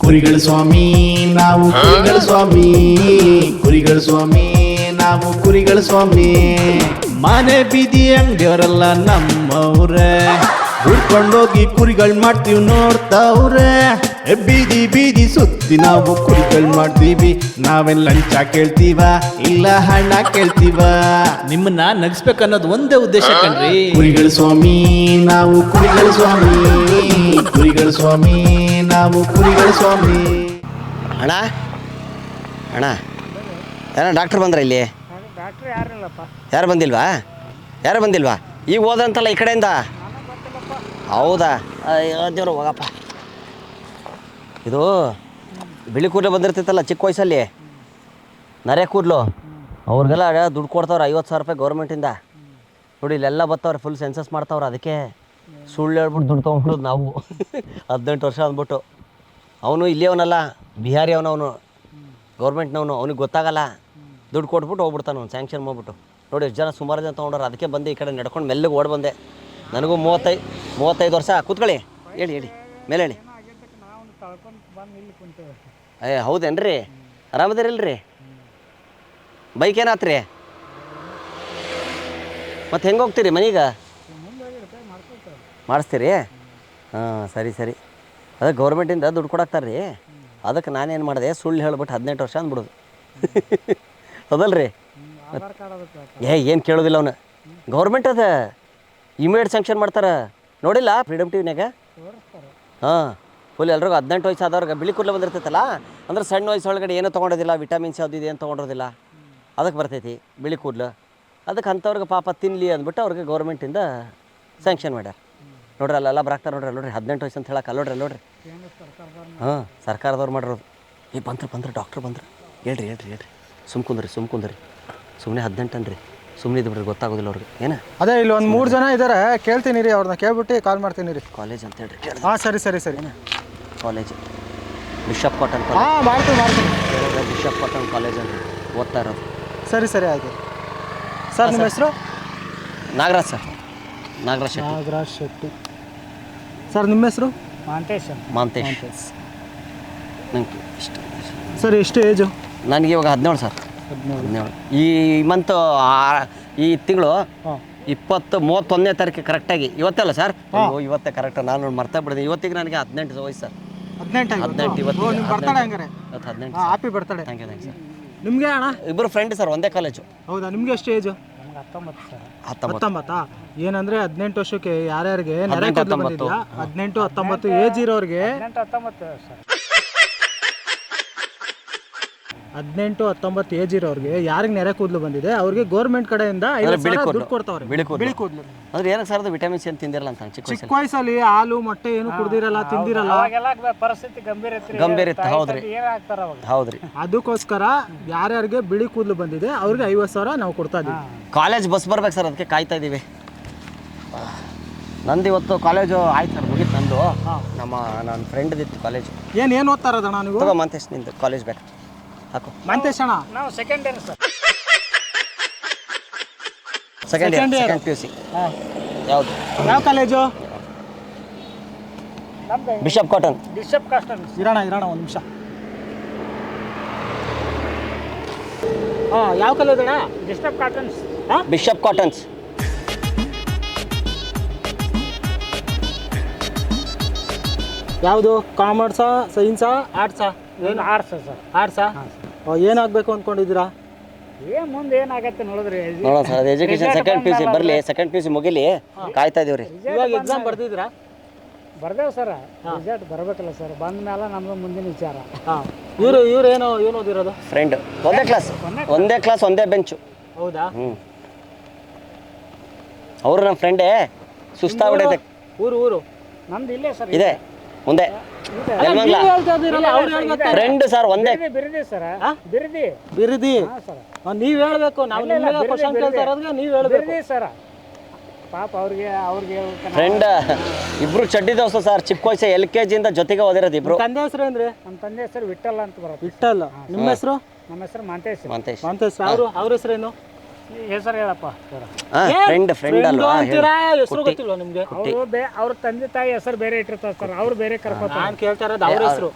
ಕುರಿಗಳ ಸ್ವಾಮಿ ನಾವು ಕುರಿಗಳ ಸ್ವಾಮಿ, ಕುರಿಗಳ ಸ್ವಾಮಿ ನಾವು ಕುರಿಗಳ ಸ್ವಾಮಿ. ಮನೆ ಬೀದಿ ಅಂಗಡಿಯವರೆಲ್ಲ ನಮ್ಮವ್ರೆ, ಹುಡ್ಕೊಂಡೋಗಿ ಕುರಿಗಳು ಮಾಡ್ತೀವಿ ನೋಡ್ತಾವ್ರೆ. ಬೀದಿ ಬೀದಿ ಸುತ್ತಿ ನಾವು ಕುರಿಗಳು ಮಾಡ್ತೀವಿ. ನಾವೆಲ್ಲ ಲಂಚ ಕೇಳ್ತೀವ ಇಲ್ಲ ಹಣ ಕೇಳ್ತೀವ? ನಿಮ್ಮನ್ನ ನಗಿಸ್ಬೇಕನ್ನೋದು ಒಂದೇ ಉದ್ದೇಶ ಕಣ್ರಿ. ಕುರಿಗಳ ಸ್ವಾಮಿ ನಾವು ಕುರಿಗಳ ಸ್ವಾಮಿ, ಕುರಿಗಳ ಸ್ವಾಮಿ ನಾವು ಕುರಿಗಳ ಸ್ವಾಮಿ. ಅಣ್ಣ ಅಣ್ಣ ಯಾರ ಡಾಕ್ಟ್ರ್ ಬಂದ್ರ ಇಲ್ಲಿ? ಯಾರು ಬಂದಿಲ್ವಾ? ಯಾರು ಬಂದಿಲ್ವಾ? ಈಗ ಹೋದಂತಲ್ಲ ಈ ಕಡೆಯಿಂದ. ಹೌದಾ? ದೇವ್ರು ಹೋಗಪ್ಪ. ಇದು ಬಿಳಿ ಕೂದಲು ಬಂದಿರ್ತಿತ್ತಲ್ಲ ಚಿಕ್ಕ ವಯಸ್ಸಲ್ಲಿ, ನರೆ ಕೂದಲು, ಅವ್ರಿಗೆಲ್ಲ ದುಡ್ಡು ಕೊಡ್ತಾವ್ರೆ 50,000 ರೂಪಾಯಿ ಗೌರ್ಮೆಂಟಿಂದ. ನೋಡಿ ಇಲ್ಲೆಲ್ಲ ಬರ್ತಾವ್ರೆ, ಫುಲ್ ಸೆನ್ಸಸ್ ಮಾಡ್ತಾವ್ರೆ. ಅದಕ್ಕೆ ಸುಳ್ಳು ಹೇಳ್ಬಿಟ್ಟು ದುಡ್ಡು ತೊಗೊಂಡ್ಬಿಡೋದು ನಾವು. 18 ವರ್ಷ ಅಂದ್ಬಿಟ್ಟು. ಅವನು ಇಲ್ಲಿಯವನಲ್ಲ, ಬಿಹಾರಿ ಅವನು ಗೌರ್ಮೆಂಟ್ನವನು. ಅವ್ನಿಗೆ ಗೊತ್ತಾಗಲ್ಲ, ದುಡ್ಡು ಕೊಟ್ಬಿಟ್ಟು ಹೋಗ್ಬಿಡ್ತಾನೆ ಅವ್ನು ಸ್ಯಾಂಕ್ಷನ್ ಮಾಡ್ಬಿಟ್ಟು. ನೋಡಿ ಎಷ್ಟು ಜನ, ಸುಮಾರು ಜನ ತೊಗೊಂಡ್ರೆ. ಅದಕ್ಕೆ ಬಂದು ಈ ಕಡೆ ನಡ್ಕೊಂಡು ಮೆಲ್ಲಗೆ ಓಡಿ ಬಂದೆ. ನನಗೂ 35 ವರ್ಷ. ಕೂತ್ಕೊಳ್ಳಿ, ಹೇಳಿ ಹೇಳಿ, ಮೇಲೆ ಹೇಳಿ. ಹೌದೇನ್ರಿ? ಆರಾಮದಿರಿಲ್ರಿ? ಬೈಕ್ ಏನಾತ್ರಿ? ಮತ್ತೆ ಹೆಂಗೆ ಹೋಗ್ತೀರಿ ಮನೆಗೆ? ಮಾಡಿಸ್ತೀರಿ? ಹಾಂ, ಸರಿ ಸರಿ. ಅದೇ ಗೌರ್ಮೆಂಟಿಂದ ದುಡ್ಡು ಕೊಡಾಕ್ತಾರೆ ರೀ. ಅದಕ್ಕೆ ನಾನೇನು ಮಾಡಿದೆ, ಸುಳ್ಳು ಹೇಳ್ಬಿಟ್ಟು 18 ವರ್ಷ ಅಂದ್ಬಿಡೋದು. ಹೌದಲ್ರಿ? ಏನು ಕೇಳೋದಿಲ್ಲ ಅವನು. ಗೌರ್ಮೆಂಟ್ ಅದ ಇಮಿಡಿಯೇಟ್ ಸ್ಯಾಂಕ್ಷನ್ ಮಾಡ್ತಾರೆ. ನೋಡಿಲ್ಲ ಫ್ರೀಡಮ್ ಟಿವಿನಾಗ? ಹಾಂ, ಫುಲ್ ಎಲ್ರಿಗೂ 18 ವಯಸ್ಸು ಆದವ್ರಿಗೆ ಬಿಳಿ ಕೂದಲು ಬಂದಿರ್ತೈತಲ್ಲ, ಅಂದ್ರೆ ಸಣ್ಣ ವಯಸ್ಸು ಒಳಗಡೆ ಏನೂ ತೊಗೊಂಡೋದಿಲ್ಲ, ವಿಟಮಿನ್ಸ್ ಯಾವುದು ಏನು ತೊಗೊಂಡಿರೋದಿಲ್ಲ, ಅದಕ್ಕೆ ಬರ್ತೈತಿ ಬಿಳಿ ಕೂದಲು. ಅದಕ್ಕೆ ಅಂಥವ್ರಿಗೆ ಪಾಪ ತಿನ್ನಲಿ ಅಂದ್ಬಿಟ್ಟು ಅವ್ರಿಗೆ ಗೌರ್ಮೆಂಟಿಂದ ಸ್ಯಾಂಕ್ಷನ್ ಮಾಡ್ಯಾರ. ನೋಡ್ರಿ ಅಲ್ಲೆಲ್ಲ ಬರಾಕ್ತಾರೆ ನೋಡ್ರಿ. ನೋಡ್ರಿ 18 ವಯಸ್ಸು ಅಂತ ಹೇಳಕ್ಕೆ ನೋಡ್ರಿ. ನೋಡ್ರಿ ಹಾಂ, ಸರ್ಕಾರದವ್ರು ಮಾಡಿರೋದು. ಬಂದ್ರೆ ಡಾಕ್ಟ್ರ್ ಬಂದ್ರೆ ಹೇಳ್ರಿ ಹೇಳ್ರಿ ಹೇಳ್ರಿ. ಸುಮ್ಕುಂದ್ರಿ ಸುಮ್ಮನೆ 18 ಅನ್ರಿ. ಸುಮ್ಮನೆ ಇದು ಬಿಡ್ರಿ, ಗೊತ್ತಾಗೋದಿಲ್ಲ ಅವ್ರಿಗೆ. ಏನು ಅದೇ ಇಲ್ಲಿ ಒಂದು 3 ಜನ ಇದ್ದಾರೆ, ಕೇಳ್ತೀನಿ ರೀ, ಅವ್ರನ್ನ ಕೇಳ್ಬಿಟ್ಟು ಕಾಲ್ ಮಾಡ್ತೀನಿ ರೀ. ಕಾಲೇಜ್ ಅಂತ ಹೇಳ್ರಿ. ಹಾಂ, ಸರಿ ಸರಿ ಸರಿ. College bishop cotton. ಹಾಂ, ಮಾಡ್ತೀನಿ. ಬಿಷಪ್ ಕಾಟನ್ ಕಾಲೇಜ್ ಅಂತ ಓದ್ತಾ ಇರೋದು. ಸರಿ ಸರಿ, ಆಯಿತು ಸರ್. ನಿಮ್ಮ ಹೆಸರು? ನಾಗರಾಜ್ ಸರ್. ನಾಗರಾಜ್ ಶೆಟ್ಟಿ ಸರ್. ನಿಮ್ಮ ಹೆಸರು? ಮಾಂತೇಶ್. ನನಗೆ ಇಷ್ಟು ಸರ್. ಎಷ್ಟು ಏಜು? ನನಗೆ ಇವಾಗ 17 ಸರ್. 17. ಈ ಮಂತ್, ಈ ತಿಂಗಳು 31ನೇ ತಾರೀಕು ಕರೆಕ್ಟಾಗಿ. ಇವತ್ತಲ್ಲ ಸರ್? ಇವತ್ತೇ ಕರೆಕ್ಟ್. ನಾನು ಮರ್ತಾ ಬಿಡಿದೆ. ಇವತ್ತಿಗೆ ನನಗೆ 18 ವಯಸ್ಸು ಸರ್. 18 ಇವತ್ತು. ಬರ್ತಡೆ ಹಂಗಾರೆ? 18. Happy birthday. Thank you sir. ನಿಮಗೆ ಅಣ್ಣ? ಇಬ್ಬರು ಫ್ರೆಂಡ್ ಸರ್, ಒಂದೇ ಕಾಲೇಜು. ಹೌದಾ? ನಿಮಗೆ ಎಷ್ಟು ಏಜು? 19. ಏನಂದ್ರೆ 18 ವರ್ಷಕ್ಕೆ ಯಾರ್ಯಾರಿಗೆ ನೆರೆ ಕೂದಲು ಬಂದಿದ್ಯಾ? 18, 19 ಏಜ್ ಇರೋರಿಗೆ, 18, 19 ಏಜ್ ಇರೋರಿಗೆ ಯಾರಿಗೆ ನೆರೆ ಕೂದಲು ಬಂದಿದೆ ಅವ್ರಿಗೆ ಗೌರ್ಮೆಂಟ್ ಕಡೆಯಿಂದ 50,000 ದುಡ್ಡು ಕೊಡ್ತಾವ್ರೆ. ಬಿಳಿ ಕೂದಲು ಅಂದ್ರೆ ಏನಕ್ಕೆ ಸರ್? ಅದು ವಿಟಮಿನ್ಸ್ ಏನು ತಿಂದಿರಲ್ಲ ಅಂತ ಚಿಕ್ಕ ವಯಸ್ಸಲ್ಲಿ ಹಾಲು ಮೊಟ್ಟೆ ಏನು ಕುಡ್ದಿರಲ್ಲ, ತಿಂದಿರಲ್ಲ. ಪರಿಸ್ಥಿತಿ ಗಂಭೀರ ಇತ್ತು. ಹೌದ್ರಿ ಹೌದ್ರಿ. ಅದಕ್ಕೋಸ್ಕರ ಯಾರ್ಯಾರಿಗೆ ಬಿಳಿ ಕೂದಲು ಬಂದಿದೆ ಅವ್ರಿಗೆ 50,000 ನಾವು ಕೊಡ್ತಾ ಇದೀವಿ. ಕಾಲೇಜ್ ಬಸ್ ಬರ್ಬೇಕು ಸರ್, ಅದಕ್ಕೆ ಕಾಯ್ತಾ ಇದ್ದೀವಿ. ನಂದು ಇವತ್ತು ಕಾಲೇಜು ಆಯ್ತು ಸರ್, ಮುಗೀತು ನಂದು. ನನ್ನ ಫ್ರೆಂಡ್ ಇತ್ತು ಕಾಲೇಜು. ಏನು ಓದ್ತಾ ಇರೋದಣ್ಣ ನೀವು? ತಗೋ ಮಂತೇಶ್, ನಿಂದು ಕಾಲೇಜ್ ಬೇಕು ಹಾಕು. ಮಂತೇಶ್ ಅಣ್ಣ? ನಾವು second year sir. Second year PUC. ಯಾವುದು? ಯಾವ ಕಾಲೇಜು? Bishop cotton. ಇರೋಣ ಒಂದು ನಿಮಿಷ. ಹಾಂ, ಯಾವ ಕಾಲೇಜ್ ಅಣ್ಣ? Bishop Cotton's. ಯಾವುದು? ಕಾಮರ್ಸಾ, ಸೈನ್ಸಾ, ಆರ್ಟ್ಸಾ? ಏನು ಆರ್ಟ್ಸ್ ಸರ್. ಆರ್ಟ್ಸಾ? ಏನಾಗಬೇಕು ಅಂದ್ಕೊಂಡಿದ್ದೀರಾ? ಮುಂದೆ ಏನಾಗತ್ತೆ ನೋಡಿದ್ರಿ. ನೋಡೋಣ ಸರ್, ಅದು ಎಜುಕೇಶನ್ ಸೆಕೆಂಡ್ PUC ಬರಲಿ, ಸೆಕೆಂಡ್ PUC ಮುಗಿಲಿ, ಕಾಯ್ತಾ ಇದೀವಿ ರೀ. ಇವಾಗ ಎಕ್ಸಾಮ್ ಬರ್ದಿದ್ದೀರಾ? ಬರ್ದೇವು ಸರ್. ರಿಸಲ್ಟ್ ಬರಬೇಕಲ್ಲ ಸರ್, ಬಂದ ಮೇಲೆ ನಮ್ದು ಮುಂದಿನ ವಿಚಾರ. ಹಾಂ. ಇವರು ಏನು ಓದಿರೋದು? ಫ್ರೆಂಡ್. ಒಂದೇ ಕ್ಲಾಸ್ ಒಂದೇ ಬೆಂಚು. ಹೌದಾ? ಅವರು ನಮ್ಮ ಫ್ರೆಂಡೇ. ಸುಸ್ತಾಗ್ಬಿಡೈತೆ. ಊರು ನಮ್ದು ಇಲ್ಲೇ ಸರ್. ಇದೆ ಮುಂದೆ ಫ್ರೆಂಡ್ ಸರ್. ಒಂದೇ ಬಿರಿದಿ ಸರ್. ಬಿರಿದಿ. ನೀವ್ ಹೇಳ್ಬೇಕು, ನಾವು ಕ್ವಶನ್ ಕೇಳ್ತಾ ಇರೋದ್ಗೆ ನೀವ್ ಹೇಳ್ಬೇಕು ಸರ್. ಪಾಪ ಅವ್ರಿಗೆ ಫ್ರೆಂಡ್ ಇಬ್ರು ಚಡ್ಡಿ ದೋಸ್ತು ಸರ್, ಚಿಕ್ಕ ವಯಸ್ಸು LKG ಇಂದ ಜೊತೆಗೆ ಓದಿರೋದು ಇಬ್ರು. ತಂದೆ ಹೆಸರು ಏನ್ರಿ? ನಮ್ಮ ತಂದೆ ಹೆಸರು ವಿಠಲ್ ಅಂತ ಬರುತ್ತೆ. ವಿಠಲ್. ನಿಮ್ಮ ಹೆಸರು? ನಮ್ಮ ಹೆಸರು ಮಾಂತೇಶ್. ಮಾಂತೇಶ್ ಅವ್ರ ಹೆಸರೇನು? ಹೆಸರು ಹೇಳಪ್ಪ. ಫ್ರೆಂಡ್ ಅಲ್ವಾ? ಹೆಸರು ಗೊತ್ತಿಲ್ವಾ ನಿಮ್ಗೆ? ಅವ್ರ ತಂದೆ ತಾಯಿ ಹೆಸರು ಬೇರೆ ಇಟ್ಟಿರ್ತಾರೆ ಸರ್, ಅವ್ರು ಬೇರೆ ಕರ್ಕೋತಾರೆ. ನಾನು ಕೇಳ್ತಾ ಇರೋದು ಅವ್ರ ಹೆಸರು.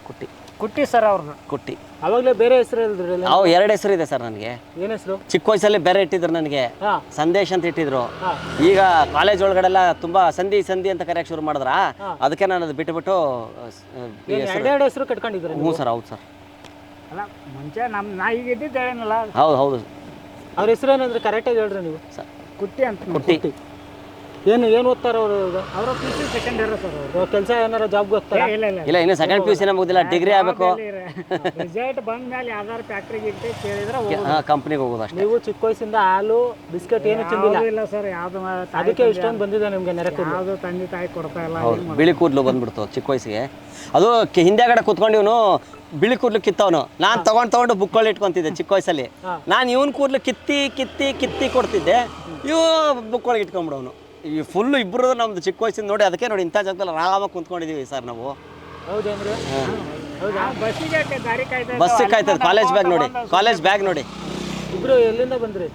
ಕುಟ್ಟಿ ಸರ್ ಅವ್ರದ್ದು. ಕುಟ್ಟಿ. ಅವಾಗಲೇ ಬೇರೆ ಹೆಸರು ಹೇಳಿದ್ರಿ. ಅವು 2 ಹೆಸರು ಇದೆ ಸರ್ ನನಗೆ. ಏನ್ ಹೆಸರು? ಚಿಕ್ಕ ವಯಸ್ಸಲ್ಲಿ ಬೇರೆ ಇಟ್ಟಿದ್ರು ನನಗೆ, ಸಂದೇಶ್ ಅಂತ ಇಟ್ಟಿದ್ರು. ಈಗ ಕಾಲೇಜ್ ಒಳಗಡೆಲ್ಲ ತುಂಬಾ ಸಂಧಿ ಅಂತ ಕರೆಯಕ್ಕೆ ಶುರು ಮಾಡಿದ್ರ, ಅದಕ್ಕೆ ನಾನು ಅದು ಬಿಟ್ಟುಬಿಟ್ಟು ಎರಡು ಹೆಸರು ಕಟ್ಕೊಂಡಿದ್ರು. ಹ್ಞೂ ಸರ್, ಹೌದು ಸರ್. ಅಲ್ಲ ಮುಂಚೆ ನಾ ಈಗ ಇದ್ದಿದ್ದು ಹೇಳೇನಲ್ಲ. ಹೌದು. ಅವ್ರ ಹೆಸರು ಏನಂದ್ರೆ ಕರೆಕ್ಟಾಗಿ ಹೇಳ್ರಿ ನೀವು. ಕುಟ್ಟಿ ಅಂತ. ಕುಟ್ಟಿ. ಏನು ಓದ್ತಾರ ಅವರು? ಅವರು PC ಸೆಕೆಂಡ್ ಇಯರ್ ಸರ್. ಅವರು ಕೆಲಸ ಏನಾರ ಜಾಬ್ಗೆ ಹೋಗ್ತಾರ? ಇಲ್ಲ ಇನ್ನು ಸೆಕೆಂಡ್ PUC ಮುಗಿದಿಲ್ಲ, ಡಿಗ್ರಿ ಆಗಬೇಕು. ರಿಸಲ್ಟ್ ಬಂದ ಮೇಲೆ ಯಾವ್ದಾರು ಫ್ಯಾಕ್ಟ್ರಿಗೆ ಇಟ್ಟು ಕೇಳಿದ್ರೆ ಕಂಪ್ನಿಗೆ ಹೋಗೋದು ಅಷ್ಟೇ. ನೀವು ಚಿಕ್ಕ ವಯಸ್ಸಿಂದ ಹಾಲು ಬಿಸ್ಕೆಟ್ ಏನು ತಿಂದಿಲ್ಲ? ಇಲ್ಲ ಸರ್, ಯಾವ್ದು ಅದಕ್ಕೆ ಇಷ್ಟೊಂದು ಬಂದಿದೆ ನಿಮ್ಗೆ ನೆರಕು. ಯಾವ್ದು ತಂದೆ ತಾಯಿ ಕೊಡ್ತಾ ಇಲ್ಲ. ಹೌದು, ಬಿಳಿ ಕೂದಲು ಬಂದ್ಬಿಡ್ತು ಚಿಕ್ಕ ವಯಸ್ಸಿಗೆ. ಅದು ಹಿಂದೆಗಡೆ ಕುತ್ಕೊಂಡು ಇವನು ಬಿಳಿ ಕೂದಲು ಕಿತ್ತವನು. ನಾನು ತಗೊಂಡು ಬುಕ್ಗಳು ಇಟ್ಕೊಂತಿದ್ದೆ ಚಿಕ್ಕ ವಯಸ್ಸಲ್ಲಿ. ನಾನು ಇವನ್ ಕೂದಲು ಕಿತ್ತಿ ಕೊಡ್ತಿದ್ದೆ, ಇವು ಬುಕ್ಕೊಳಗೆ ಇಟ್ಕೊಂಡ್ಬಿಡವನು. ಈ ಫುಲ್ಲು ಇಬ್ಬರು ನಮ್ದು ಚಿಕ್ಕ ವಯಸ್ಸಿಂದ ನೋಡಿ. ಅದಕ್ಕೆ ನೋಡಿ ಇಂಥ ಜಾಗದಲ್ಲಿ ಆರಾಮಾಗಿ ಕುಂತ್ಕೊಂಡಿದೀವಿ ಸರ್ ನಾವು. ಹೌದೇನ್ರಿ? ಬಸ್ಸಿಗೆ ದಾರಿ ಕಾಯ್ತಾ ಬಸ್ಸಿಗೆ ಕಾಯ್ತದೆ. ಕಾಲೇಜ್ ಬ್ಯಾಗ್ ನೋಡಿ. ಇಬ್ರು ಎಲ್ಲಿಂದ ಬಂದ್ರಿ?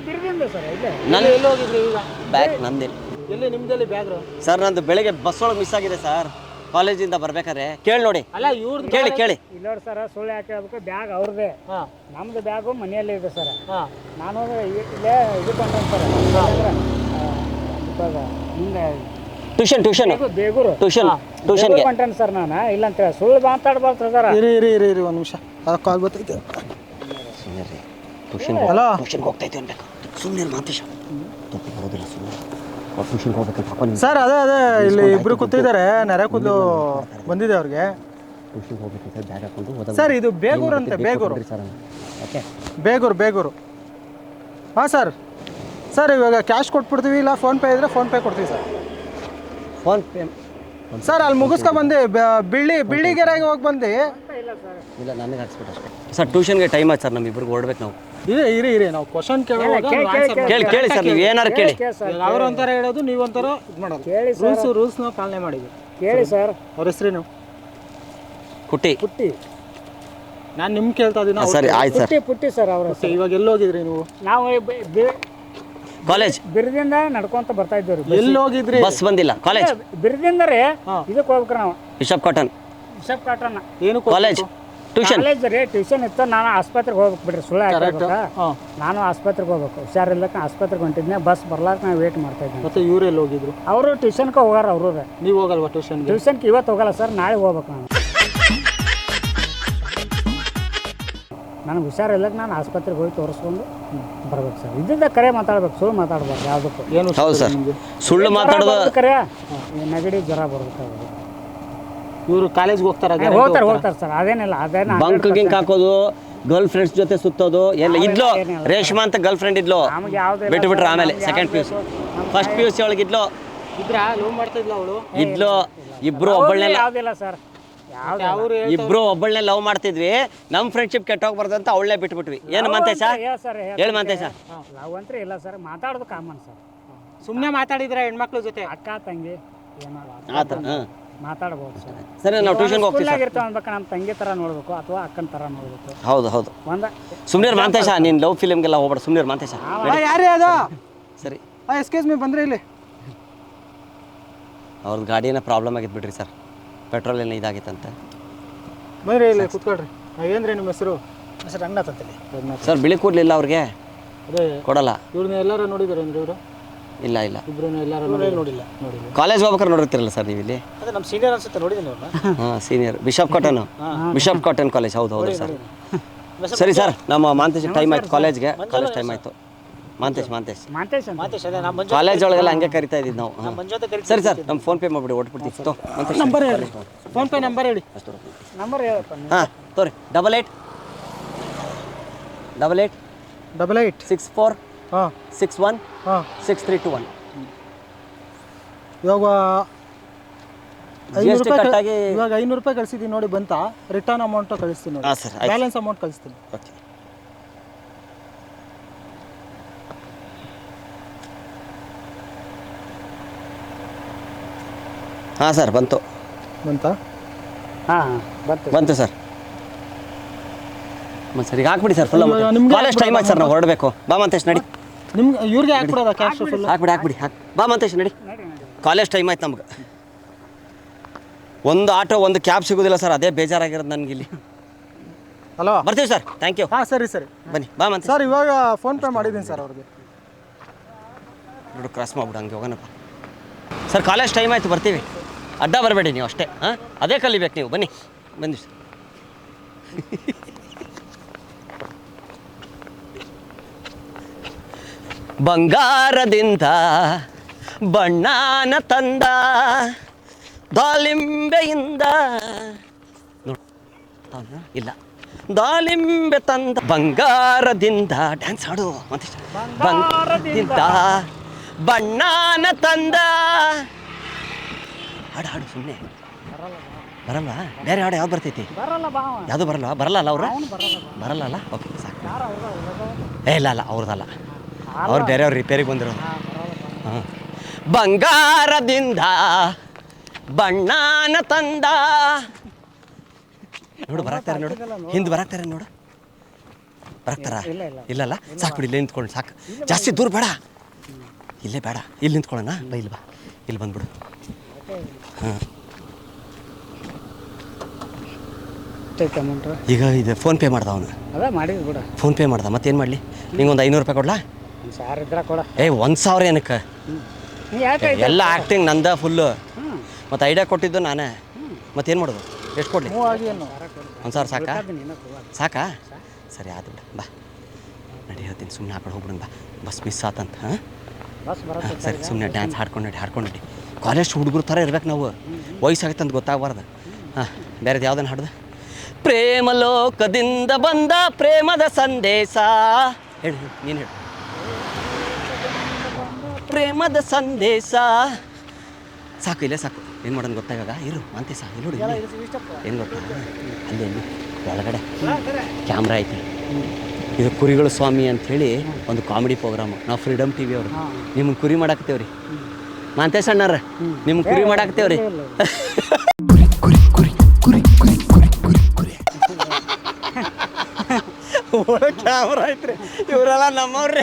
ಬಿರ್ದಿಂದ ಸರ್. ಇಲ್ಲೇ ಎಲ್ಲಿ ಹೋಗಿದ್ರಿ ಈಗ? ಬ್ಯಾಗ್ ನಂದೇ. ಎಲ್ಲಿ ನಿಮ್ದಲ್ಲಿ ಬ್ಯಾಗ್? ಸರ್ ನಂದು ಬೆಳಿಗ್ಗೆ ಬಸ್ ಒಳಗೆ ಮಿಸ್ ಆಗಿದೆ ಸರ್, ಕಾಲೇಜಿಂದ ಬರ್ಬೇಕಾದ್ರೆ. ಕೇಳಿ ನೋಡಿ. ಅಲ್ಲ ಇವ್ರದ್ದು ಕೇಳಿ. ಇಲ್ಲ ನೋಡಿ ಸರ್, ಸುಳ್ಳು ಯಾಕೆ ಹೇಳ್ಬೇಕು, ಬ್ಯಾಗ್ ಅವ್ರದ್ದೇ. ನಮ್ದು ಬ್ಯಾಗು ಮನೆಯಲ್ಲೇ ಇದೆ ಸರ್. ನಾನು ಇಲ್ಲೇ ಇದು ಕೊಂಡ್ರೆ ಸರ್, ಹಿಂಗೆ ಟ್ಯೂಷನ್ ಬೇಗೂರು ಟ್ಯೂಷನ್ಗೆ ಕೊಂಡ್ರೇನು ಸರ್ ನಾನು. ಇಲ್ಲ ಅಂತೇಳಿ ಸುಳ್ಳು ಮಾತಾಡ್ಬಾರ್ದು ಸರ್. ಇರಿ ಒಂದು ನಿಮಿಷ, ಕಾಲ್ ಬರ್ತೈತೆ. ಟ್ಯೂಷನ್ಗೆ ಹೋಗ್ತೈತೆ ಅನ್ಬೇಕು. ಸುಮ್ಮನೆ ಮಾತೇಶ ತಪ್ಪು ಬರೋದಿಲ್ಲ, ಸುಮ್ಮನೆ ಟ್ಯೂಷನ್ಗೆ ಹೋಗ್ಬೇಕು ಸರ್. ಅದೇ ಇಲ್ಲಿ ಇಬ್ರು ಕೂತಿದ್ದಾರೆ, ನೆರೆ ಕೂದಲು ಬಂದಿದೆ ಅವ್ರಿಗೆ. ಟ್ಯೂಷನ್ಗೆ ಹೋಗ್ಬೇಕು ಸರ್, ಬ್ಯಾಗ್ ಹಾಕೊಂಡು. ಸರ್ ಇದು ಬೇಗೂರು ಅಂತೆ, ಬೇಗೂರು. ಹಾಂ ಸರ್ ಇವಾಗ ಕ್ಯಾಶ್ ಕೊಟ್ಬಿಡ್ತೀವಿ, ಇಲ್ಲ ಫೋನ್ಪೇ ಇದ್ರೆ ಫೋನ್ಪೇ ಕೊಡ್ತೀವಿ ಸರ್. ಫೋನ್ಪೇ ಸರ್ ಅಲ್ಲಿ ಮುಗಿಸ್ಕೊಂಬಂದು ಬಿಳ್ಳಿಗೆರೆಗೆ ಹೋಗಿ ಬಂದು. ಇಲ್ಲ ನನಗೆ ಹಾಕ್ಸ್ಬಿಟ್ಟು ಅಷ್ಟೇ ಸರ್. ಟ್ಯೂಷನ್ಗೆ ಟೈಮ್ ಆಯ್ತು ಸರ್, ನಮ್ಮಿಬ್ಬರಿಗೆ ಓಡ್ಬೇಕು ನಾವು. ಇರಿ ನಾವು ಕ್ವಶನ್ ಕೇಳಿ ಸರ್, ನೀವು ಏನಾರು ಕೇಳಿ. ಅವ್ರ ಒಂಥರ ಹೇಳೋದು, ನೀವು ಒಂಥರ ಇದು ಮಾಡೋದು. ಕೇಳಿ ರೂಲ್ಸ್ ನಾವು ಪಾಲನೆ ಮಾಡಿದ್ವಿ. ಕೇಳಿ ಸರ್. ಅವ್ರ ಹೆಸರೇನು? ಕುಟ್ಟಿ. ನಾನು ನಿಮ್ಗೆ ಕೇಳ್ತಾ ಇದ್ದೀನಿ. ಸರಿ ಆಯ್ತು ಸರ್. ಪುಟ್ಟಿ ಸರ್ ಅವ್ರ. ಇವಾಗ ಎಲ್ಲಿ ಹೋಗಿದ್ರಿ ನೀವು? ನಾವು ಕಾಲೇಜ್ ಬಿರ್ದಿಂದ ನಡ್ಕೊಂತ ಬರ್ತಾ ಇದ್ದೇವ್ರಿ. ಎಲ್ಲಿ ಹೋಗಿದ್ರಿ? ಬಸ್ ಬಂದಿಲ್ಲ. ಕಾಲೇಜ್ ಬಿರ್ದಿಂದ ರೀ ಇದಕ್ಕೆ ಹೋಗ್ಬೇಕ್ರಿ ನಾವು. ಬಿಷಪ್ ಕಾಟನ್ ಏನು ಕಾಲೇಜ್ ಟ್ಯೂಷನ್. ಕಾಲೇಜ್ ರೀ ಟ್ಯೂಷನ್ ಇತ್ತು. ನಾನು ಆಸ್ಪತ್ರೆಗೆ ಹೋಗ್ಬೇಕು ಬಿಡ್ರಿ, ಸುಳ್ಳು ಹಾಕಿರ್ಬೇಕಾ. ನಾನು ಆಸ್ಪತ್ರೆಗೆ ಹೋಗ್ಬೇಕು, ಹುಷಾರಿಲ್ಲಕ ಆಸ್ಪತ್ರೆಗೆ ಹೊಂಟಿದ್ನೆ. ಬಸ್ ಬರ್ಲಾಕ ನಾನು ವೇಟ್ ಮಾಡ್ತಾ ಇದ್ದೀನಿ. ಮತ್ತೆ ಇವ್ರು ಎಲ್ಲಿ ಹೋಗಿದ್ರು? ಅವರು ಟ್ಯೂಷನ್ಗೆ ಹೋಗಾರ. ಅವರು ನೀವು ಹೋಗಲ್ವಾ ಟ್ಯೂಷನ್ಗೆ? ಇವತ್ತು ಹೋಗಲ್ಲ ಸರ್, ನಾಳೆ ಹೋಗ್ಬೇಕು ನಾನು. ನನಗೆ ಹುಷಾರಿಲ್ಲಕ ನಾನು ಆಸ್ಪತ್ರೆಗೆ ಹೋಗಿ ತೋರಿಸ್ಕೊಂಡು ಬರ್ಬೇಕು ಸರ್. ಇದ್ದಿದ್ದ ಕರೆ ಮಾತಾಡ್ಬೇಕು, ಸುಳ್ಳು ಮಾತಾಡ್ಬಾರ್ದು ಯಾವುದಕ್ಕೂ. ಏನು? ಹೌದು ಸರ್, ಸುಳ್ಳು ಮಾತಾಡೋದು ಕರೆ. ನೆಗಡಿ ಜ್ವರ ಬರ್ಬೇಕು. ಇವರು ಕಾಲೇಜ್ಗೆ ಹೋಗ್ತಾರೆ ಸರ್. ಅದೇನಿಲ್ಲ, ಬಂಕ್ ಗಿಂಕ್ ಹಾಕೋದು, ಗರ್ಲ್ ಫ್ರೆಂಡ್ಸ್ ಜೊತೆ ಸುತ್ತೋದು ಎಲ್ಲ ಇದ್ಲು. ರೇಷ್ಮಾ ಅಂತ ಗರ್ಲ್ ಫ್ರೆಂಡ್ ಇದ್ಲು, ಬಿಟ್ಬಿಟ್ರೆ ಆಮೇಲೆ ಸೆಕೆಂಡ್ PUC. ಫಸ್ಟ್ PUC ಒಳಗೆ ಇದ್ಲು. ಲವ್ ಮಾಡ್ತಾ ಇದ್ಲ ಅವಳು? ಇದ್ಲು. ಇಬ್ರು ಯಾವುದಿಲ್ಲ ಸರ್. ಇಬ್ರು ಒಬ್ಬಳನ್ನೇ ಲವ್ ಮಾಡ್ತಿದ್ವಿ. ನಮ್ಮ ಫ್ರೆಂಡ್ಶಿಪ್ ಕೆಟ್ಟೋಗ್ಬಾರ್ದು ಅಂತ ಅವಳೇ ಬಿಟ್ಬಿಟ್ವಿ. ಏನು ಮಂತೇಶ? ಹೇಳಿ ಮಂತೇಶ. ಲವ್ ಅಂತ ಇಲ್ಲ ಸರ್, ಮಾತಾಡೋದು ಕಾಮನ್ ಸರ್. ಸುಮ್ಮನೆ ಮಾತಾಡಿದ್ರೆ ಹೆಣ್ಮಕ್ಳ ಜೊತೆ ಅಕ್ಕ ತಂಗಿ ಆತರ ಮಾತಾಡ್ಬೋದು ಸರ್. ಸರಿ, ನಾವು ಟ್ಯೂಷನ್ಗೆ ಹೋಗ್ತೀವಿ ಸರ್. ಅನ್ಬೇಕು, ನಮ್ಮ ತಂಗಿ ಥರ ನೋಡ್ಬೇಕು ಅಥವಾ ಅಕ್ಕನ ಥರ ನೋಡ್ಬೇಕು. ಹೌದು. ಸುಮ್ನೀರ್ ಮಂತೇಶ, ನೀನು ಲವ್ ಫಿಲಿಮ್ಗೆಲ್ಲ ಹೋಗ್ಬೇಡ. ಸುಮ್ನೀರ್ ಮಂತೇಶ. ಯಾರೇ ಅದು? ಸರಿ, ಎಕ್ಸ್ಕ್ಯೂಸ್ ಮೀ, ಬಂದ್ರೆ ಇಲ್ಲಿ. ಅವ್ರದ್ದು ಗಾಡಿನ ಪ್ರಾಬ್ಲಮ್ ಆಗಿತ್ತು ಬಿಡ್ರಿ ಸರ್, ಪೆಟ್ರೋಲ್ ಏನೋ ಇದಾಗಿತ್ತಂತೆ. ಬರ್ರಿ ಇಲ್ಲಿ ಕುತ್ಕೊಳ್ರಿ. ಏನ್ರಿ ನಿಮ್ಮ ಹೆಸರು? ಸರ್ ರಂಗನಾಥ್ ಅಂತೇಳಿ. ಸರ್ ಬಿಳಿ ಕೂದಲಿಲ್ಲ ಅವ್ರಿಗೆ, ಅದೇ ಕೊಡಲ್ಲ. ಇವ್ರನ್ನ ಎಲ್ಲರೂ ನೋಡಿದಾರೆ ಅಂದ್ರೆ ಇವರು? ಇಲ್ಲ ಇಬ್ಬರನ್ನ ಎಲ್ಲರೂ ನೋಡಿಲ್ಲ. ಕಾಲೇಜ್ ಹೋಗ್ಬೇಕಾದ್ರೆ ನೋಡಿರ್ತಿರಲ್ಲ ಸರ್ ನೀವು ಇಲ್ಲಿ? ಅದೇ ನಮ್ಮ ಸೀನಿಯರ್ ಅನ್ಸುತ್ತೆ, ನೋಡಿದ್ದೀನಿ ಅವ್ರನ್ನ. ಹಾಂ, ಸೀನಿಯರ್. Bishop cotton college. ಹೌದು ಸರ್. ಸರಿ ಸರ್, ನಮ್ಮ ಮಾಂತೇಶ್ ಟೈಮ್ ಆಯ್ತು, ಕಾಲೇಜ್ ಟೈಮ್ ಆಯ್ತು. ಮಾಂತೇಶ್ ಕಾಲೇಜ್ ಒಳಗೆಲ್ಲ ಹಂಗೆ ಕರಿತಾ ಇದ್ದೀವಿ ನಾವು. ಸರಿ ಸರ್, ನಮ್ಮ ಫೋನ್ಪೇ ಮಾಡಿಬಿಡಿ, ಒಟ್ಬಿಡ್ತೀವಿ. ನಂಬರ್ ಹೇಳಿ, ಫೋನ್ಪೇ ನಂಬರ್ ಹೇಳಿ. ನಂಬರ್ ಹೇಳಪ್ಪ. ಹಾಂ ತೋರಿ, 88 64 61 6321. ಇವಾಗ GST ಕಟ್ಟಾಗಿ ಇವಾಗ 500 ರೂಪಾಯಿ ಕಳಿಸಿದ್ದೀನಿ ನೋಡಿ, ಬಂತಾ? ರಿಟರ್ನ್ ಅಮೌಂಟ್ ಕಳಿಸ್ತೀನಿ ನೋಡಿ. ಹಾಂ ಸರ್, ಬ್ಯಾಲೆನ್ಸ್ ಅಮೌಂಟ್ ಕಳಿಸ್ತೀನಿ. ಓಕೆ. ಹಾಂ ಸರ್ ಬಂತು ಬಂತಾ? ಹಾಂ ಬರ್ತೀವಿ. ಬಂತು ಸರ್. ಮತ್ತೆ ಸರ್ ಈಗ ಹಾಕ್ಬಿಡಿ ಸರ್ ಫುಲ್ ಇವಾಗ ನಿಮ್ಗೆ ಕಾಲೇಜ್ ಟೈಮ್ ಆಯ್ತು ಸರ್ ನಾವು ಹೊರಡಬೇಕು. ಬಾ ಮಂತೇಶ್ ನಡಿ. ನಿಮ್ಗೆ ಇವ್ರಿಗೆ ಹಾಕ್ಬಿಡೋದ ಕ್ಯಾಶ್ ಫುಲ್? ಹಾಕ್ಬಿಡಿ ಬಾ ಮಂತೇಶ್ ನಡಿ. ಕಾಲೇಜ್ ಟೈಮ್ ಆಯ್ತು ನಮ್ಗೆ. ಒಂದು ಆಟೋ ಒಂದು ಕ್ಯಾಬ್ ಸಿಗೋದಿಲ್ಲ ಸರ್, ಅದೇ ಬೇಜಾರಾಗಿರೋದು ನನಗೆ ಇಲ್ಲಿ. ಹಲೋ ಬರ್ತೀವಿ ಸರ್, ಥ್ಯಾಂಕ್ ಯು. ಹಾಂ ಸರಿ ಬನ್ನಿ ಬಾ ಮಂತೇಶ್. ಸರ್ ಇವಾಗ ಫೋನ್ಪೇ ಮಾಡಿದ್ದೀನಿ ಸರ್ ಅವ್ರಿಗೆ. ನೋಡು ಕ್ರಾಸ್ ಮಾಡ್ಬಿಡು, ಹಂಗೆ ಹೋಗೋಣಪ್ಪ. ಸರ್ ಕಾಲೇಜ್ ಟೈಮ್ ಆಯಿತು, ಬರ್ತೀವಿ. ಅಡ್ಡ ಬರಬೇಡಿ ನೀವು ಅಷ್ಟೇ. ಹಾಂ ಅದೇ ಕಲಿಬೇಕು ನೀವು. ಬನ್ನಿ ಸರ್. ಬಂಗಾರದಿಂದ ಬಣ್ಣನ ತಂದ ದಾಳಿಂಬೆಯಿಂದ ಇಲ್ಲ ದಾಳಿಂಬೆ ತಂದ ಬಂಗಾರದಿಂದ ಡ್ಯಾನ್ಸ್ ಹಾಡು ಮತ್ತೆ ಬಂಗಾರದಿಂದ ಬಣ್ಣನ ತಂದ ಹಾಡು ಸುಮ್ಮನೆ ಬರಲ್ಲ. ಬೇರೆ ಹಾಡು ಯಾವ್ದು ಬರ್ತೈತಿ? ಯಾವುದು ಬರಲ್ಲ ಅವ್ರ ಬರಲ್ಲ ಅಲ್ಲ. ಓಕೆ ಸಾಕು. ಇಲ್ಲ ಅವ್ರದ್ದಲ್ಲ, ಅವ್ರು ಬೇರೆಯವ್ರು ರಿಪೇರಿಗೆ ಬಂದಿರೋದು. ಹಾಂ ಬಂಗಾರದಿಂದ ಬಣ್ಣನ ತಂದ ನೋಡು ಬರಾಕ್ತಾರೆ, ನೋಡು ಹಿಂದೆ ಬರಾಕ್ತಾರೆ, ನೋಡು ಬರಾಕ್ತಾರ. ಇಲ್ಲಲ್ಲ ಸಾಕು ಬಿಡಿ, ಇಲ್ಲೇ ನಿಂತ್ಕೊಂಡು ಸಾಕು, ಜಾಸ್ತಿ ದೂರ ಬೇಡ, ಇಲ್ಲೇ ಬೇಡ, ಇಲ್ಲಿ ನಿಂತ್ಕೊಳ್ಳೋಣ. ಇಲ್ಲಿ ಬಾ, ಇಲ್ಲಿ ಬಂದ್ಬಿಡು. ಹಾಂ ಈಗ ಇದು ಫೋನ್ಪೇ ಮಾಡ್ದ ಅವನು. ಫೋನ್ಪೇ ಮಾಡ್ದ, ಮತ್ತೇನು ಮಾಡಲಿ? ನಿಂಗೆ ಒಂದು 500 ರೂಪಾಯಿ ಕೊಡ್ಲಾ? ಏ 1000 ಏನಕ್ಕೆ? ಎಲ್ಲ ಆ್ಯಕ್ಟಿಂಗ್ ನಂದ ಫುಲ್ಲು, ಮತ್ತು ಐಡಿಯಾ ಕೊಟ್ಟಿದ್ದು ನಾನೇ. ಮತ್ತೇನು ಮಾಡೋದು? ಎಷ್ಟು ಕೊಡಲಿ? 1000 ಸಾಕಾ? ಸರಿ ಆಯ್ತು ಬಿಡ, ಬಾ ನಡಿ ಹೇಳ್ತೀನಿ. ಸುಮ್ಮನೆ ಆ ಕಡೆ ಹೋಗ್ಬಿಡೋಣ ಬಾ, ಬಸ್ ಮಿಸ್ ಆತಂತ. ಹಾಂ ಸರಿ ಸುಮ್ಮನೆ ಡ್ಯಾನ್ಸ್ ಹಾಡ್ಕೊಂಡು ನಡಿ. ಕಾಲೇಜ್ ಹುಡುಗರು ಥರ ಇರ್ಬೇಕು ನಾವು, ವಯಸ್ಸಾಗತ್ತೆ ಅಂತ ಗೊತ್ತಾಗಬಾರ್ದು. ಹಾಂ ಬೇರೆದು ಯಾವ್ದನ್ನು ಹಾಡ್ದು? ಪ್ರೇಮಲೋಕದಿಂದ ಬಂದ ಪ್ರೇಮದ ಸಂದೇಶ ಹೇಳು, ನೀನು ಹೇಳು. ಪ್ರೇಮದ ಸಂದೇಶ ಸಾಕು, ಇಲ್ಲೇ ಸಾಕು. ಏನು ಮಾಡೋದು ಗೊತ್ತಾ ಇವಾಗ? ಇರು ಅಂತೆ ಸಾಕು. ಇಲ್ಲಿ ನೋಡಿ ಏನು ಗೊತ್ತಾ, ಅಲ್ಲಿ ಒಳಗಡೆ ಕ್ಯಾಮ್ರಾ ಐತಿ. ಇದು ಕುರಿಗಳು ಸ್ವಾಮಿ ಅಂಥೇಳಿ ಒಂದು ಕಾಮಿಡಿ ಪ್ರೋಗ್ರಾಮು. ನಾವು ಫ್ರೀಡಮ್ ಟಿವಿ ಅವರು ನಿಮ್ಮನ್ನು ಕುರಿ ಮಾಡಾಕ್ತೇವ್ರಿ. ಮಾಂತೇಶ್ ಅಣ್ಣಾರ ನಿಮ್ಗೆ ಕುರಿ ಮಾಡಾಕ್ತೇವ್ರಿ. ಕ್ಯಾಮ್ರಾ ಐತ್ರಿ, ಇವರೆಲ್ಲ ನಮ್ಮವ್ರಿ.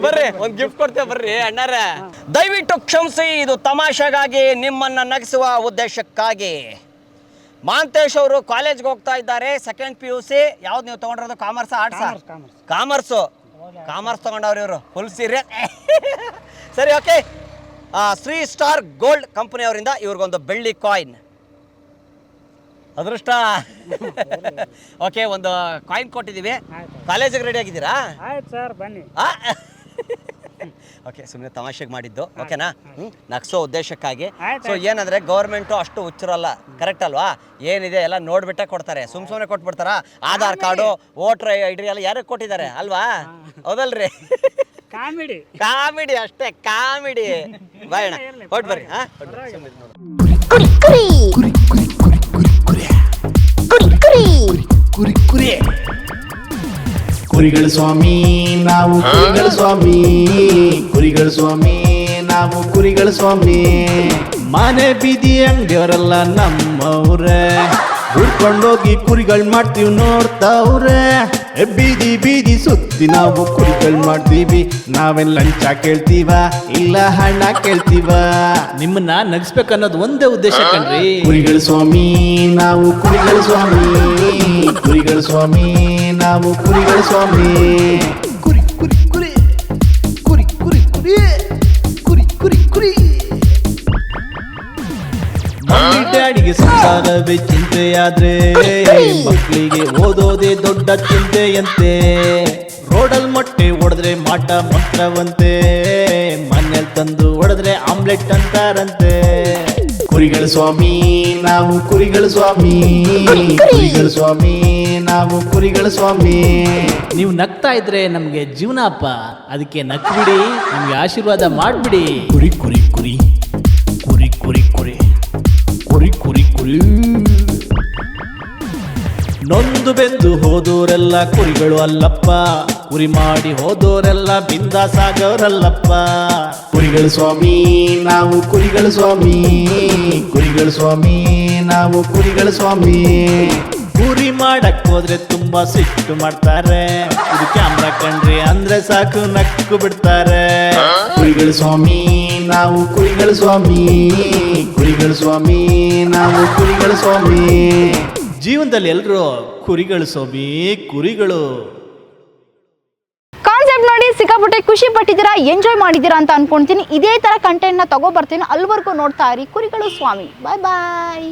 ಬರ್ರಿ ಒಂದು ಗಿಫ್ಟ್ ಕೊಡ್ತೇವೆ ಬರ್ರಿ ಅಣ್ಣಾರ. ದಯವಿಟ್ಟು ಕ್ಷಮಿಸಿ, ಇದು ತಮಾಷೆಗಾಗಿ, ನಿಮ್ಮನ್ನ ನಗಿಸುವ ಉದ್ದೇಶಕ್ಕಾಗಿ. ಮಾಂತೇಶ್ ಅವರು ಕಾಲೇಜ್ಗೆ ಹೋಗ್ತಾ ಇದ್ದಾರೆ, 2nd PUC. ಯಾವ್ದು ನೀವು ತೊಗೊಂಡಿರೋದು? ಕಾಮರ್ಸ್ ಆರ್ಟ್ಸಾ? ಕಾಮರ್ಸ್ ತೊಗೊಂಡವ್ರು ಇವರು, ಫುಲ್ ಸೀರಿಯಸ್. ಸರಿ ಓಕೆ. ಶ್ರೀ ಸ್ಟಾರ್ ಗೋಲ್ಡ್ ಕಂಪನಿಯವರಿಂದ ಇವ್ರಿಗೊಂದು ಬೆಳ್ಳಿ ಕಾಯಿನ್. ಅದೃಷ್ಟ. ಓಕೆ, ಒಂದು ಕಾಯಿನ್ ಕೊಟ್ಟಿದ್ದೀವಿ. ಕಾಲೇಜಿಗೆ ರೆಡಿ ಆಗಿದ್ದೀರಾ? ಆಯ್ತು ಸರ್, ಬನ್ನಿ. ಓಕೆ, ಸುಮ್ಮನೆ ತಮಾಷೆಗೆ ಮಾಡಿದ್ದು, ಓಕೆನಾ? ನಗ್ಸೋ ಉದ್ದೇಶಕ್ಕಾಗಿ. ಸೊ ಏನಂದ್ರೆ ಗೌರ್ಮೆಂಟು ಅಷ್ಟು ಹುಚ್ಚರಲ್ಲ, ಕರೆಕ್ಟ್ ಅಲ್ವಾ? ಏನಿದೆ ಎಲ್ಲ ನೋಡ್ಬಿಟ್ಟೆ ಕೊಡ್ತಾರೆ, ಸುಮ್ಮನೆ ಕೊಟ್ಬಿಡ್ತಾರ. ಆಧಾರ್ ಕಾರ್ಡು, ವೋಟರ್ ಐಡಿ ಎಲ್ಲ ಯಾರಿಗೆ ಕೊಟ್ಟಿದ್ದಾರೆ ಅಲ್ವಾ? ಹೌದಲ್ರಿ? ಕಾಮಿಡಿ ಅಷ್ಟೇ, ಕಾಮಿಡಿ. ಬಾಯ್ ಅಣ್ಣ, ಹೊಟ್ಟು ಬರ್ರಿ. ಹಾಂ ಕುರಿಗಳ ಸ್ವಾಮಿ ನಾವು, ಕುರಿಗಳ ಸ್ವಾಮಿ, ಕುರಿಗಳ ಸ್ವಾಮಿ ನಾವು, ಕುರಿಗಳ ಸ್ವಾಮಿ. ಮನೆ ಬೀದಿ ಅಂಗಡಿಯವರೆಲ್ಲ ನಮ್ಮವ್ರೆ, ಹುಡ್ಕೊಂಡೋಗಿ ಕುರಿಗಳು ಮಾಡ್ತೀವಿ ನೋಡ್ತಾವ್ರೆ. ಬೀದಿ ಬೀದಿ ಸುತ್ತಿ ನಾವು ಕುರಿಗಳು ಮಾಡ್ತೀವಿ. ನಾವೇನ್ ಲಂಚ ಕೇಳ್ತೀವ, ಇಲ್ಲ ಹಣ ಕೇಳ್ತೀವ. ನಿಮ್ಮನ್ನ ನಗಿಸ್ಬೇಕನ್ನೋದು ಒಂದೇ ಉದ್ದೇಶ ಕಣ್ರಿ. ಕುರಿಗಳ ಸ್ವಾಮಿ ನಾವು, ಕುರಿಗಳ ಸ್ವಾಮಿ, ಕುರಿಗಳ ಸ್ವಾಮಿ ನಾವು, ಕುರಿಗಳ ಸ್ವಾಮಿ. ಕುರಿ ಕುರಿ ಕುರಿ ಕುರಿ ಕುರಿ ಕುರಿ ಕುರಿ ಕುರಿ ಕುರಿ. ಮಮ್ಮಿ ಡ್ಯಾಡಿಗೆ ಸಂಸಾರವೇ ಚಿಂತೆಯಾದ್ರೆ, ಮಕ್ಕಳಿಗೆ ಓದೋದೇ ದೊಡ್ಡ ಚಿಂತೆಯಂತೆ. ರೋಡಲ್ ಮೊಟ್ಟೆ ಹೊಡೆದ್ರೆ ಮಾಟ ಮಂತ್ರವಂತೆ, ಮನೇಲಿ ತಂದು ಹೊಡೆದ್ರೆ ಆಮ್ಲೆಟ್ ಅಂತಾರಂತೆ. ಕುರಿಗಳ ಸ್ವಾಮಿ ನಾವು, ಕುರಿಗಳ ಸ್ವಾಮಿ, ಕುರಿಗಳ ಸ್ವಾಮಿ ನಾವು, ಕುರಿಗಳ ಸ್ವಾಮಿ. ನೀವು ನಗ್ತಾ ಇದ್ರೆ ನಮ್ಗೆ ಜೀವನ ಅಪ್ಪ, ಅದಕ್ಕೆ ನಕ್ಬಿಡಿ, ನಮ್ಗೆ ಆಶೀರ್ವಾದ ಮಾಡ್ಬಿಡಿ. ಕುರಿ ಕುರಿ ಕುರಿ ಕುರಿ ಕುರಿ ಕುರಿ ಕುರಿ ಕುರಿ ಕುರಿ. ನೊಂದು ಬೆಂದು ಹೋದೋರೆಲ್ಲ ಕುರಿಗಳು ಅಲ್ಲಪ್ಪ, ಕುರಿ ಮಾಡಿ ಹೋದೋರೆಲ್ಲ ಬಿಂದಾಸಾಗವ್ರಲ್ಲಪ್ಪ. ಕುರಿ ಕುರಿಗಳು ಸ್ವಾಮಿ ನಾವು ಕುರಿಗಳು ಸ್ವಾಮಿ ಕುರಿಗಳು ಸ್ವಾಮಿ ನಾವು ಕುರಿಗಳು ಸ್ವಾಮಿ ಕುರಿ ಮಾಡಕ್ ಹೋದ್ರೆ ತುಂಬಾ ಸಿಟ್ಟು ಮಾಡ್ತಾರೆ, ಇದು ಕ್ಯಾಮ್ರಾ ಕಂಡ್ರಿ ಅಂದ್ರೆ ಸಾಕು ನಕ್ಕು ಬಿಡ್ತಾರೆ. ಕುರಿಗಳು ಸ್ವಾಮಿ ನಾವು ಕುರಿಗಳು ಸ್ವಾಮಿ ಕುರಿಗಳು ಸ್ವಾಮಿ ನಾವು ಕುರಿಗಳು ಸ್ವಾಮಿ. ಜೀವನದಲ್ಲಿ ಎಲ್ರು ಕುರಿಗಳು ಸ್ವಾಮಿ, ಕುರಿಗಳು. ಕಾನ್ಸೆಪ್ಟ್ ನೋಡಿ ಸಿಕ್ಕಾಪಟ್ಟೆ ಖುಷಿ ಪಟ್ಟಿದ್ದೀರಾ, ಎಂಜಾಯ್ ಮಾಡಿದ್ದೀರಾ ಅಂತ ಅನ್ಕೊಂತೀನಿ. ಇದೇ ತರ ಕಂಟೆಂಟ್ನ ತಗೋ ಬರ್ತೀನಿ. ಅಲ್ಲಿವರೆಗೂ ನೋಡ್ತಾ ಇರಿ ಕುರಿಗಳು ಸ್ವಾಮಿ. ಬಾಯ್ ಬಾಯ್.